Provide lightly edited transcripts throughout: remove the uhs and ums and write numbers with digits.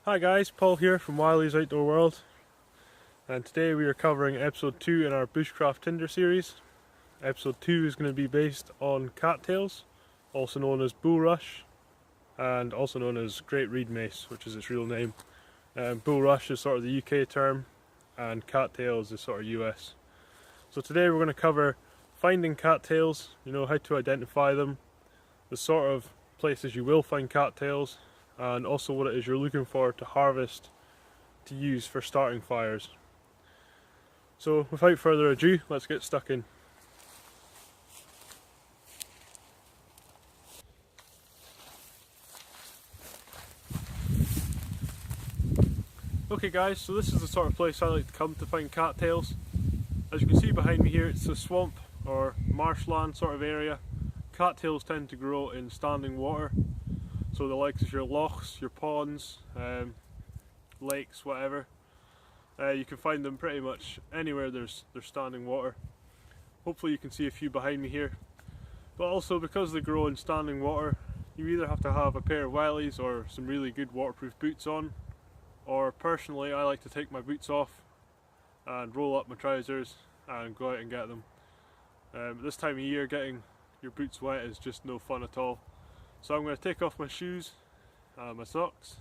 Hi guys, Paul here from Wiley's Outdoor World, and today we are covering episode 2 in our Bushcraft Tinder series. Episode 2 is going to be based on cattails, also known as bulrush, and also known as great reed mace, which is its real name. Bulrush is sort of the UK term, and cattails is sort of US. So today we're going to cover finding cattails, how to identify them, the sort of places you will find cattails, and also what it is you're looking for to harvest to use for starting fires. So without further ado, let's get stuck in. Okay guys, so this is the sort of place I like to come to find cattails. As you can see behind me here, it's a swamp or marshland sort of area. Cattails tend to grow in standing water, so the likes of your lochs, your ponds, lakes, whatever. You can find them pretty much anywhere there's standing water. Hopefully you can see a few behind me here. But also, because they grow in standing water, you either have to have a pair of wellies or some really good waterproof boots on, or personally I like to take my boots off and roll up my trousers and go out and get them. This time of year, getting your boots wet is just no fun at all. So I'm going to take off my shoes and my socks,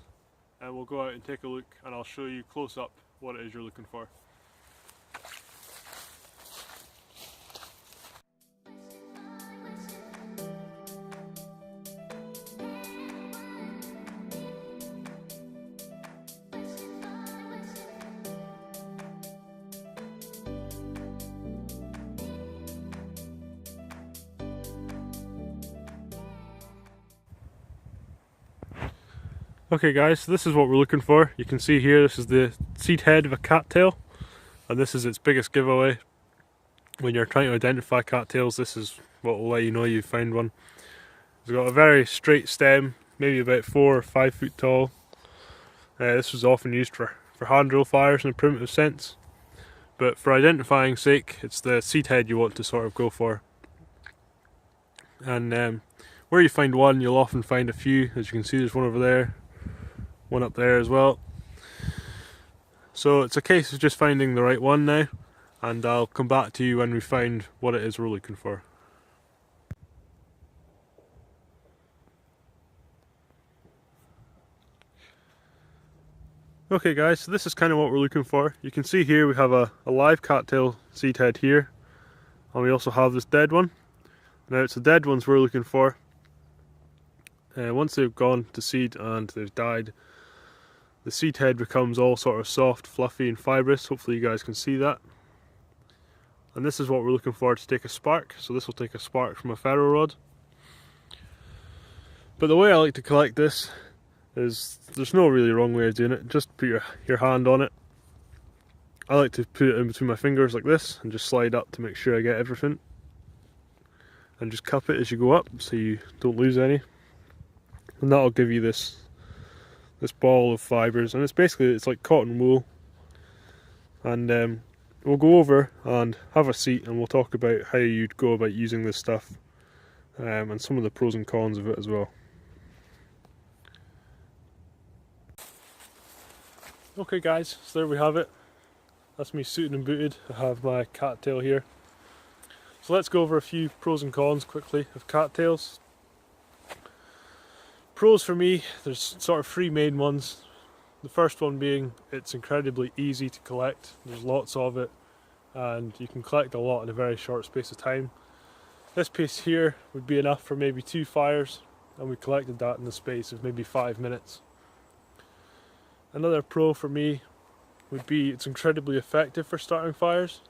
and we'll go out and take a look, and I'll show you close up what it is you're looking for. Okay guys, so this is what we're looking for. You can see here, this is the seed head of a cattail, and this is its biggest giveaway. When you're trying to identify cattails, this is what will let you know you've found one. It's got a very straight stem, maybe about 4 or 5 foot tall. This was often used for hand drill fires in a primitive sense, but for identifying sake, it's the seed head you want to sort of go for. And where you find one, you'll often find a few. As you can see, there's one over there, one up there as well. So it's a case of just finding the right one now, and I'll come back to you when we find what it is we're looking for. Okay guys, so this is kind of what we're looking for. You can see here we have a live cattail seed head here, and we also have this dead one. Now it's the dead ones we're looking for. Once they've gone to seed and they've died, the seed head becomes all sort of soft, fluffy and fibrous. Hopefully you guys can see that. And this is what we're looking for to take a spark. So this will take a spark from a ferro rod. But the way I like to collect this is, there's no really wrong way of doing it. Just put your hand on it. I like to put it in between my fingers like this and just slide up to make sure I get everything. And just cup it as you go up so you don't lose any. And that'll give you this ball of fibres, and it's like cotton wool. And we'll go over and have a seat, and we'll talk about how you'd go about using this stuff, and some of the pros and cons of it as well. Okay guys, so there we have it. That's me suited and booted. I have my cattail here. So let's go over a few pros and cons quickly of cattails. Pros for me, there's sort of 3 main ones. The first one being it's incredibly easy to collect. There's lots of it, and you can collect a lot in a very short space of time. This piece here would be enough for maybe 2 fires, and we collected that in the space of maybe 5 minutes. Another pro for me would be it's incredibly effective for starting fires.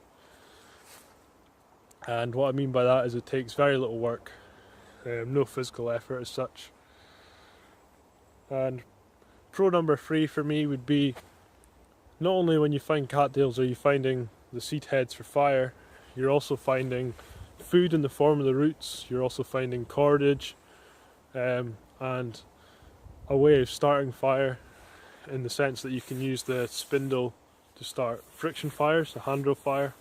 And what I mean by that is it takes very little work, no physical effort as such. And pro number 3 for me would be, not only when you find cattails are you finding the seed heads for fire, you're also finding food in the form of the roots, you're also finding cordage, and a way of starting fire, in the sense that you can use the spindle to start friction fires, a hand drill fire.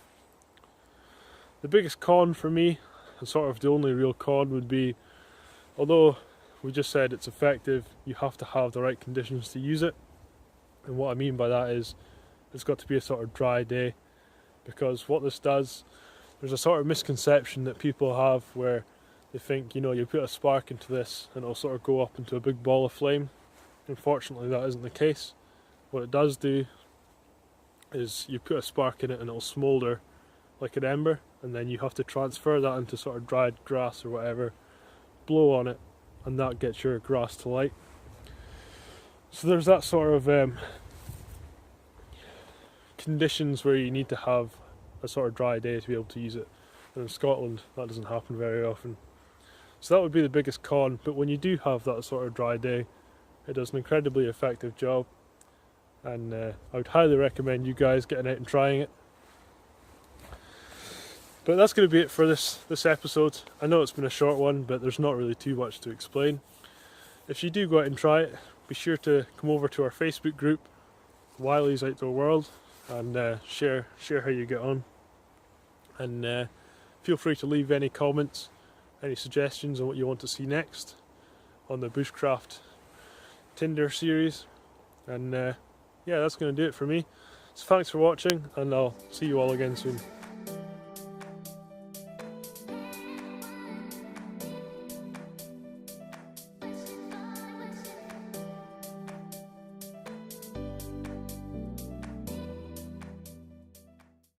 The biggest con for me, and sort of the only real con, would be, although we just said it's effective, you have to have the right conditions to use it. And what I mean by that is it's got to be a sort of dry day, because what this does, there's a sort of misconception that people have where they think, you know, you put a spark into this and it'll sort of go up into a big ball of flame. Unfortunately, that isn't the case. What it does do is you put a spark in it and it'll smoulder like an ember, and then you have to transfer that into sort of dried grass or whatever, blow on it, and that gets your grass to light. So there's that sort of conditions where you need to have a sort of dry day to be able to use it, and in Scotland that doesn't happen very often. So that would be the biggest con, but when you do have that sort of dry day, it does an incredibly effective job, and I would highly recommend you guys getting out and trying it. But that's going to be it for this episode. I know it's been a short one, but there's not really too much to explain. If you do go out and try it, be sure to come over to our Facebook group, Wiley's Outdoor World, and share how you get on. And feel free to leave any comments, any suggestions on what you want to see next on the Bushcraft Tinder series. And yeah, that's going to do it for me. So thanks for watching, and I'll see you all again soon.